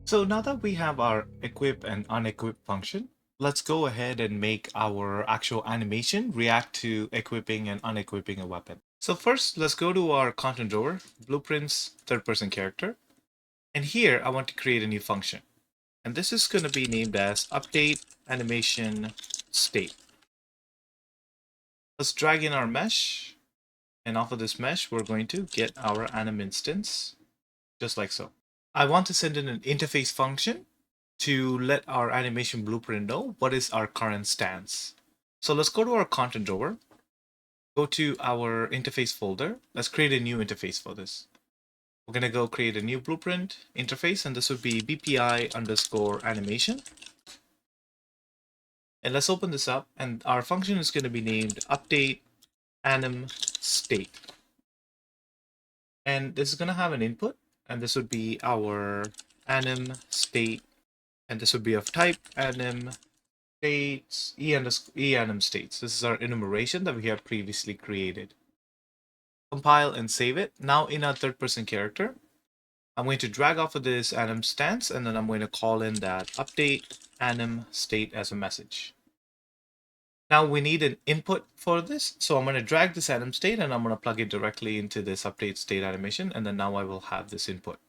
So now that we have our equip and unequip function, let's go ahead and make our actual animation react to equipping and unequipping a weapon. So first, let's go to our content drawer, blueprints, third-person character. And here I want to create a new function. And this is going to be named as update animation state. Let's drag in our mesh. And off of this mesh, we're going to get our anim instance, just like so. I want to send in an interface function to let our animation blueprint know what is our current stance. So let's go to our content drawer, go to our interface folder. Let's create a new interface for this. We're going to go create a new blueprint interface, and this would be bpi underscore animation. And let's open this up, and our function is going to be named update anim state. And this is going to have an input, and this would be our anim state, and this would be of type anim states, enum states. This is our enumeration that we have previously created. Compile and save it. Now in our third-person character, I'm going to drag off of this anim stance, and then I'm going to call in that update anim state as a message. Now we need an input for this, so I'm going to drag this anim state and I'm going to plug it directly into this update state animation, and then now I will have this input.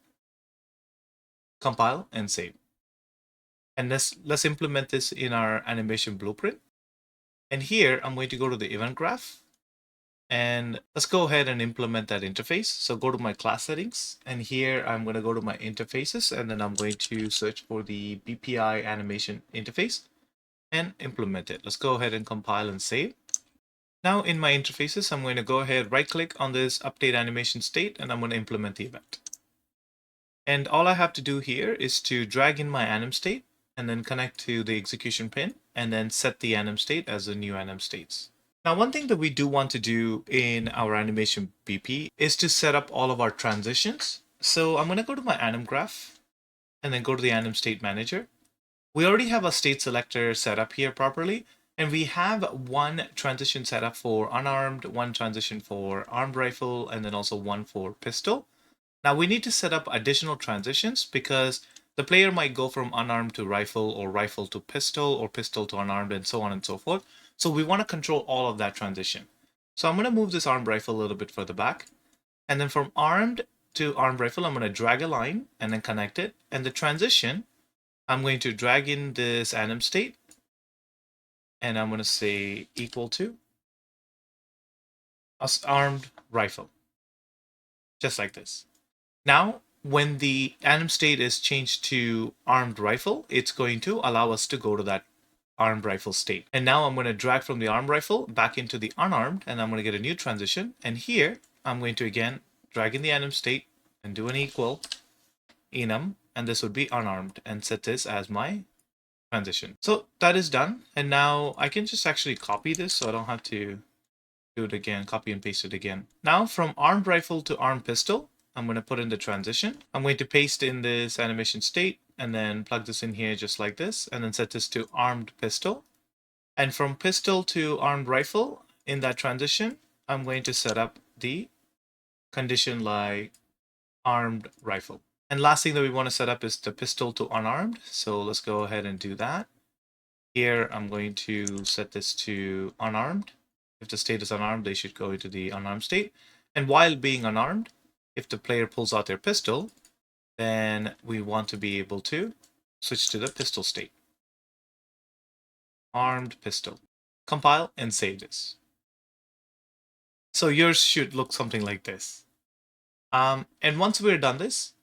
Compile and save. And let's implement this in our animation blueprint. And here I'm going to go to the event graph, and let's go ahead and implement that interface. So go to my class settings, and here I'm going to go to my interfaces, and then I'm going to search for the BPI animation interface and implement it. Let's go ahead and compile and save. Now in my interfaces, I'm going to go ahead, right click on this update animation state, and I'm going to implement the event. And all I have to do here is to drag in my anim state and then connect to the execution pin and then set the anim state as the new anim states. Now, one thing that we do want to do in our animation BP is to set up all of our transitions. So I'm going to go to my anim graph and then go to the anim state manager. We already have a state selector set up here properly, and we have one transition set up for unarmed, one transition for armed rifle, and then also one for pistol. Now we need to set up additional transitions because the player might go from unarmed to rifle or rifle to pistol or pistol to unarmed and so on and so forth. So we want to control all of that transition. So I'm going to move this armed rifle a little bit further back. And then from armed to armed rifle, I'm going to drag a line and then connect it. And the transition, I'm going to drag in this anim state. And I'm going to say equal to armed rifle. Just like this. Now, when the anim state is changed to armed rifle, it's going to allow us to go to that armed rifle state. And now I'm going to drag from the armed rifle back into the unarmed, and I'm going to get a new transition. And here, I'm going to again drag in the anim state and do an equal enum, and this would be unarmed, and set this as my transition. So that is done. And now I can just actually copy this so I don't have to do it again, copy and paste it again. Now from armed rifle to armed pistol, I'm going to put in the transition. I'm going to paste in this animation state and then plug this in here just like this, and then set this to armed pistol. And from pistol to armed rifle, in that transition, I'm going to set up the condition like armed rifle. And last thing that we want to set up is the pistol to unarmed. So let's go ahead and do that. Here, I'm going to set this to unarmed. If the state is unarmed, they should go into the unarmed state. And while being unarmed, if the player pulls out their pistol, then we want to be able to switch to the pistol state. Armed pistol. Compile and save this. So yours should look something like this. And once we're done this,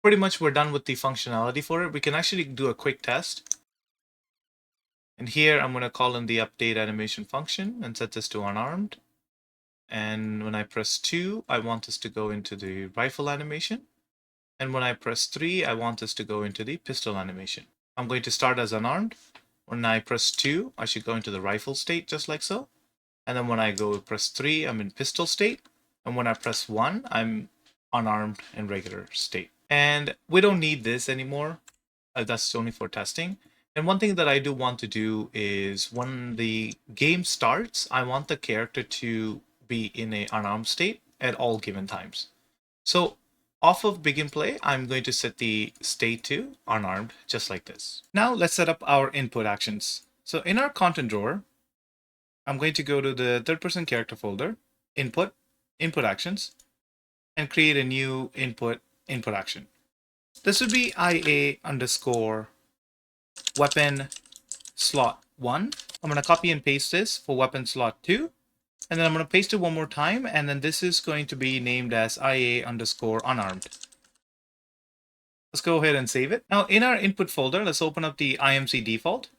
pretty much we're done with the functionality for it. We can actually do a quick test. And here I'm going to call in the update animation function and set this to unarmed. And when I press 2, I want this to go into the rifle animation. And when I press 3, I want this to go into the pistol animation. I'm going to start as unarmed. When I press 2, I should go into the rifle state just like so. And then when I go press 3, I'm in pistol state. And when I press 1, I'm unarmed and regular state. And we don't need this anymore. That's only for testing. And one thing that I do want to do is when the game starts, I want the character to be in an unarmed state at all given times. So Off of begin play, I'm going to set the state to unarmed, just like this. Now let's set up our input actions. So in our content drawer, I'm going to go to the third person character folder, input actions, and create a new input action. This would be IA underscore weapon slot 1. I'm going to copy and paste this for weapon slot 2. And then I'm going to paste it one more time. And then this is going to be named as IA underscore unarmed. Let's go ahead and save it. Now in our input folder, let's open up the IMC default.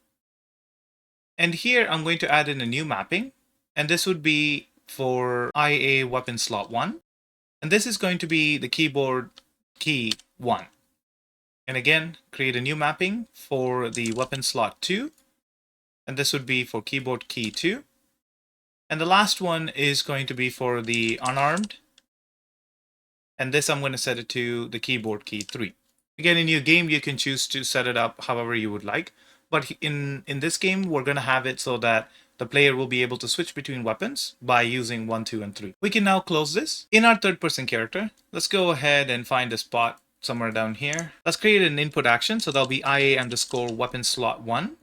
And here I'm going to add in a new mapping. And this would be for IA weapon slot 1. And this is going to be the keyboard key 1. And again, create a new mapping for the weapon slot 2. And this would be for keyboard key 2. And the last one is going to be for the unarmed. And this I'm going to set it to the keyboard key 3. Again, in your game, you can choose to set it up however you would like. But in this game, we're going to have it so that the player will be able to switch between weapons by using 1, 2, and 3. We can now close this. In our third person character, let's go ahead and find a spot somewhere down here. Let's create an input action. So that'll be IA underscore weapon slot 1.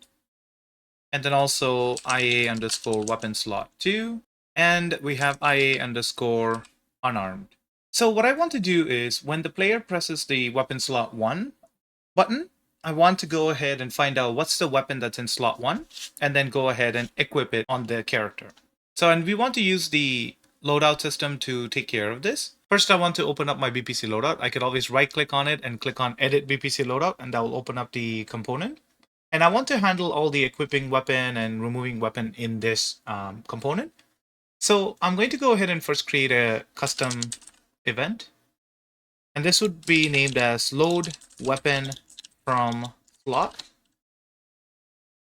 And then also IA underscore weapon slot 2. And we have IA underscore unarmed. So what I want to do is when the player presses the weapon slot 1 button, I want to go ahead and find out what's the weapon that's in slot 1 and then go ahead and equip it on the character. So, and we want to use the loadout system to take care of this. First, I want to open up my BPC loadout. I could always right click on it and click on edit BPC loadout, and that will open up the component. And I want to handle all the equipping weapon and removing weapon in this component. So I'm going to go ahead and first create a custom event. And this would be named as load weapon from slot.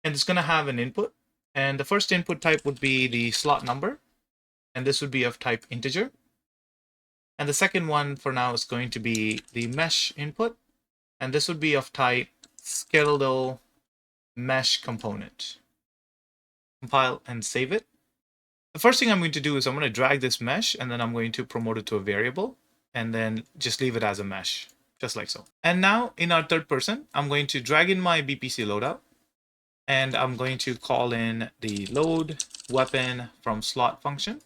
And it's going to have an input. And the first input type would be the slot number. And this would be of type integer. And the second one for now is going to be the mesh input. And this would be of type skeletal mesh component. Compile and save it. The first thing I'm going to do is I'm going to drag this mesh and then I'm going to promote it to a variable and then just leave it as a mesh, just like so. And now in our third person, I'm going to drag in my BPC loadout and I'm going to call in the load weapon from slot function.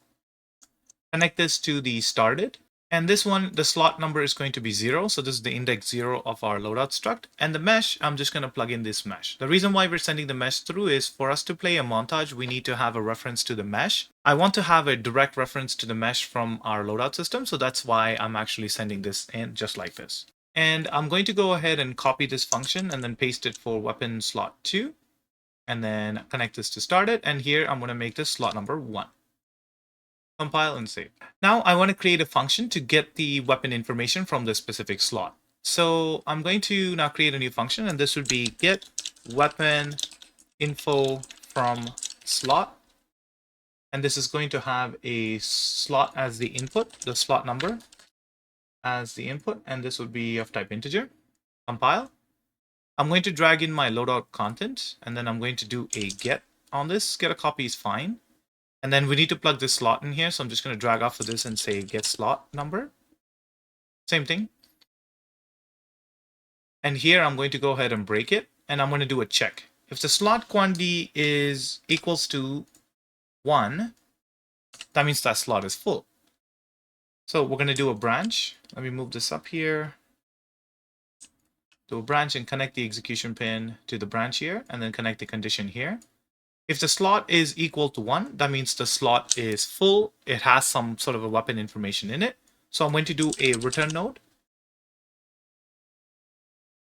Connect this to the started. And this one, the slot number is going to be 0. So this is the index 0 of our loadout struct. And the mesh, I'm just going to plug in this mesh. The reason why we're sending the mesh through is for us to play a montage, we need to have a reference to the mesh. I want to have a direct reference to the mesh from our loadout system. So that's why I'm actually sending this in just like this. And I'm going to go ahead and copy this function and then paste it for weapon slot 2. And then connect this to started. And here I'm going to make this slot number 1. Compile and save. Now I want to create a function to get the weapon information from this specific slot. So I'm going to now create a new function, and this would be get weapon info from slot. And this is going to have a slot as the input, the slot number as the input, and this would be of type integer. Compile. I'm going to drag in my loadout content, and then I'm going to do a get on this. Get a copy is fine. And then we need to plug this slot in here. So I'm just going to drag off of this and say get slot number. Same thing. And here I'm going to go ahead and break it. And I'm going to do a check. If the slot quantity is equals to 1, that means that slot is full. So we're going to do a branch. Let me move this up here. Do a branch and connect the execution pin to the branch here. And then connect the condition here. If the slot is equal to 1, that means the slot is full. It has some sort of a weapon information in it. So I'm going to do a return node.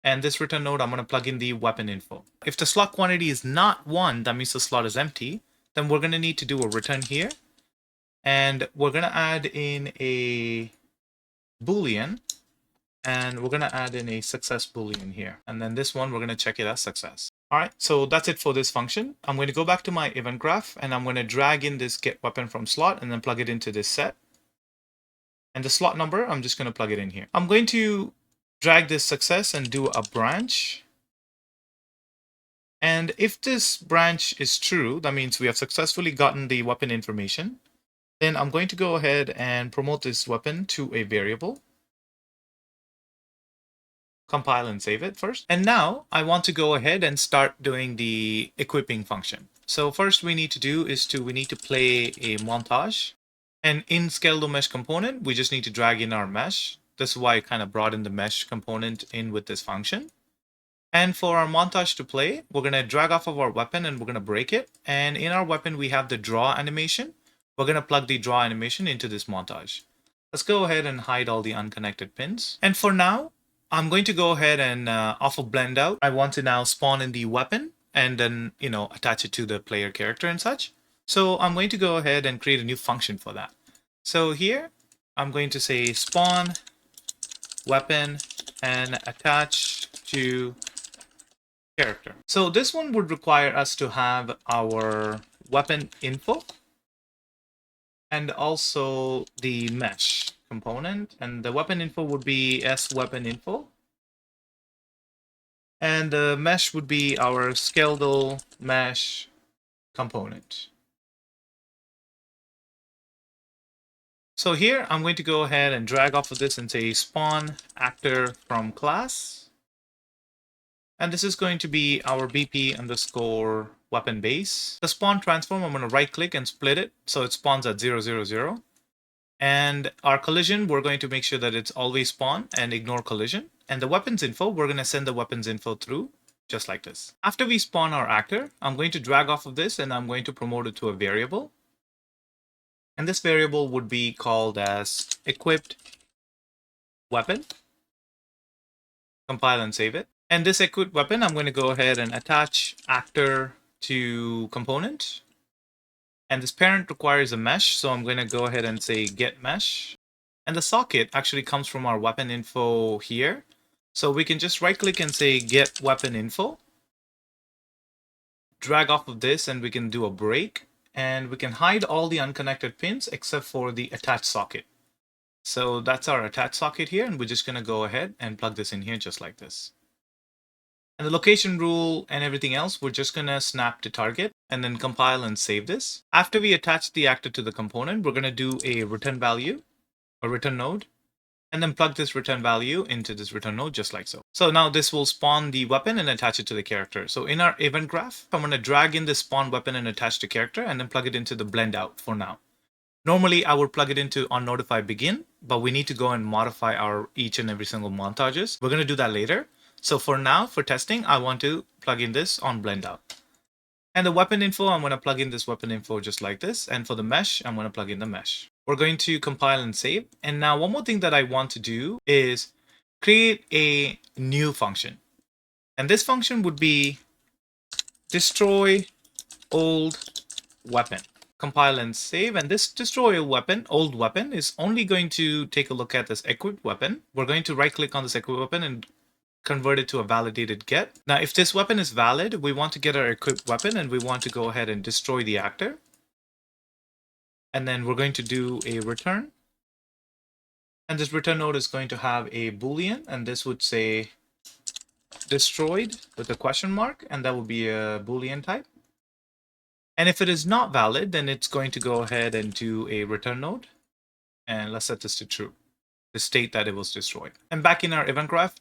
And this return node, I'm going to plug in the weapon info. If the slot quantity is not 1, that means the slot is empty. Then we're going to need to do a return here. And we're going to add in a Boolean. And we're going to add in a success Boolean here. And then this one, we're going to check it as success. All right, so that's it for this function. I'm going to go back to my event graph and I'm going to drag in this get weapon from slot and then plug it into this set. And the slot number, I'm just going to plug it in here. I'm going to drag this success and do a branch. And if this branch is true, that means we have successfully gotten the weapon information. Then I'm going to go ahead and promote this weapon to a variable. compile and save it first. And now I want to go ahead and start doing the equipping function. So first we need to do is we need to play a montage. And in skeletal mesh component, we just need to drag in our mesh. This is why I kind of brought in the mesh component in with this function. And for our montage to play, we're going to drag off of our weapon and we're going to break it. And in our weapon, we have the draw animation. We're going to plug the draw animation into this montage. Let's go ahead and hide all the unconnected pins. And for now, I'm going to go ahead and off of blend out. I want to now spawn in the weapon and then, attach it to the player character and such. So I'm going to go ahead and create a new function for that. So here, I'm going to say spawn weapon and attach to character. So this one would require us to have our weapon info and also the mesh component. And the weapon info would be weapon info. And the mesh would be our skeletal mesh component. So here I'm going to go ahead and drag off of this and say spawn actor from class. And this is going to be our BP underscore weapon base. The spawn transform, I'm going to right click and split it so it spawns at 0, 0, 0. And our collision, we're going to make sure that it's always spawn and ignore collision. And the weapons info, we're going to send the weapons info through just like this. After we spawn our actor, I'm going to drag off of this and I'm going to promote it to a variable. And this variable would be called as equipped weapon. Compile and save it. And this equipped weapon, I'm going to go ahead and attach actor to component. And this parent requires a mesh, so I'm going to go ahead and say get mesh. And the socket actually comes from our weapon info here. So we can just right click and say get weapon info. Drag off of this and we can do a break. And we can hide all the unconnected pins except for the attached socket. So that's our attached socket here, and we're just going to go ahead and plug this in here just like this. And the location rule and everything else, we're just going to snap to target and then compile and save this. After we attach the actor to the component, we're going to do a return value, a return node, and then plug this return value into this return node just like so. So now this will spawn the weapon and attach it to the character. So in our event graph, I'm going to drag in the spawn weapon and attach to character and then plug it into the blend out for now. Normally, I would plug it into onNotify begin, but we need to go and modify our each and every single montages. We're going to do that later. So for now, for testing, I want to plug in this on blend out. And the weapon info, I'm going to plug in this weapon info just like this. And for the mesh, I'm going to plug in the mesh. We're going to compile and save. And now one more thing that I want to do is create a new function. And this function would be destroy old weapon. Compile and save, and this destroy old weapon is only going to take a look at this equipped weapon. We're going to right click on this equipped weapon and convert it to a validated get. Now if this weapon is valid, we want to get our equipped weapon and we want to go ahead and destroy the actor. And then we're going to do a return. And this return node is going to have a boolean, and this would say destroyed with a question mark, and that would be a boolean type. And if it is not valid, then it's going to go ahead and do a return node. And let's set this to true, the state that it was destroyed. And back in our event graph,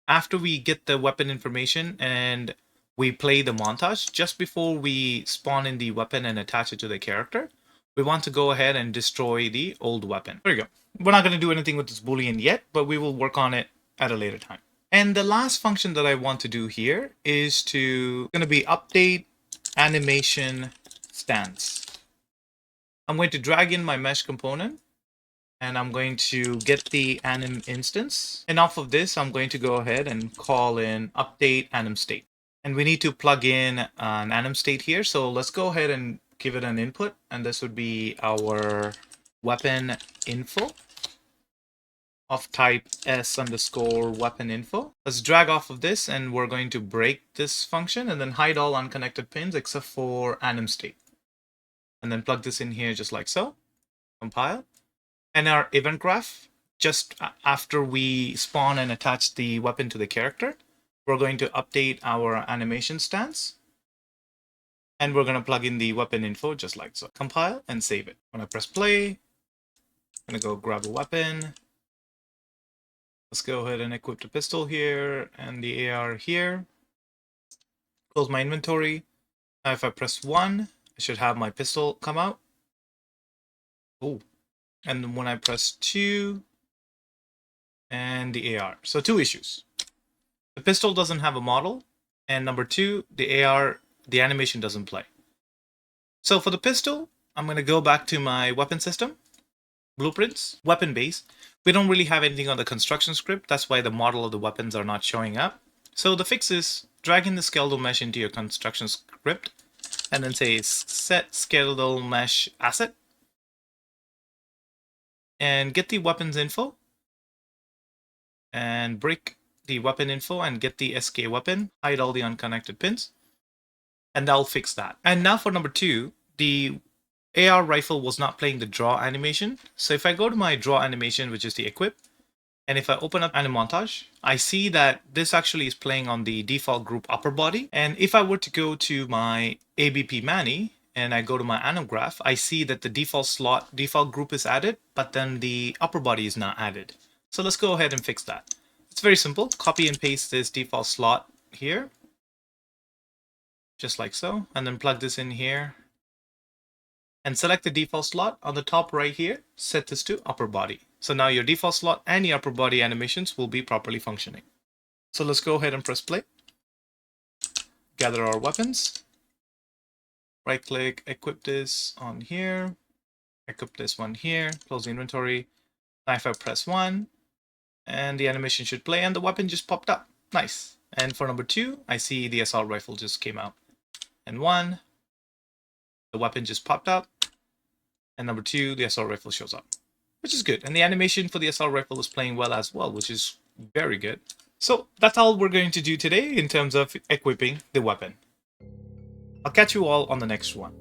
after we get the weapon information and we play the montage, just before we spawn in the weapon and attach it to the character, we want to go ahead and destroy the old weapon. There you go. We're not going to do anything with this boolean yet, but we will work on it at a later time. And the last function that I want to do here is going to be update animation stance. I'm going to drag in my mesh component and I'm going to get the anim instance. And off of this, I'm going to go ahead and call in update anim state. And we need to plug in an anim state here. So let's go ahead and give it an input. And this would be our weapon info of type s underscore weapon info. Let's drag off of this and we're going to break this function and then hide all unconnected pins except for anim state. And then plug this in here just like so. Compile. And our event graph, just after we spawn and attach the weapon to the character, we're going to update our animation stance. And we're going to plug in the weapon info just like so. Compile and save it. When I press play, I'm going to go grab a weapon. Let's go ahead and equip the pistol here and the AR here. Close my inventory. Now if I press 1, I should have my pistol come out. Oh, and when I press 2, and the AR. So 2 issues. The pistol doesn't have a model, and number 2, the AR, the animation doesn't play. So for the pistol, I'm going to go back to my weapon system, blueprints, weapon base. We don't really have anything on the construction script. That's why the model of the weapons are not showing up. So the fix is dragging the skeletal mesh into your construction script and then say set skeletal mesh asset and get the weapons info and break the weapon info and get the SK weapon, hide all the unconnected pins, and that'll fix that. And now for number 2, the AR rifle was not playing the draw animation. So if I go to my draw animation, which is the equip, and if I open up Animontage, I see that this actually is playing on the default group upper body. And if I were to go to my ABP Mani and I go to my enum graph, I see that the default group is added, but then the upper body is not added. So let's go ahead and fix that. It's very simple. Copy and paste this default slot here, just like so, and then plug this in here. And select the default slot on the top right here, set this to upper body. So now your default slot and the upper body animations will be properly functioning. So let's go ahead and press play. Gather our weapons. Right click, equip this on here. Equip this one here, close the inventory. Now if I press 1, and the animation should play and the weapon just popped up. Nice. And for number 2, I see the assault rifle just came out. And 1, the weapon just popped up. And number 2, the assault rifle shows up, which is good. And the animation for the assault rifle is playing well as well, which is very good. So that's all we're going to do today in terms of equipping the weapon. I'll catch you all on the next one.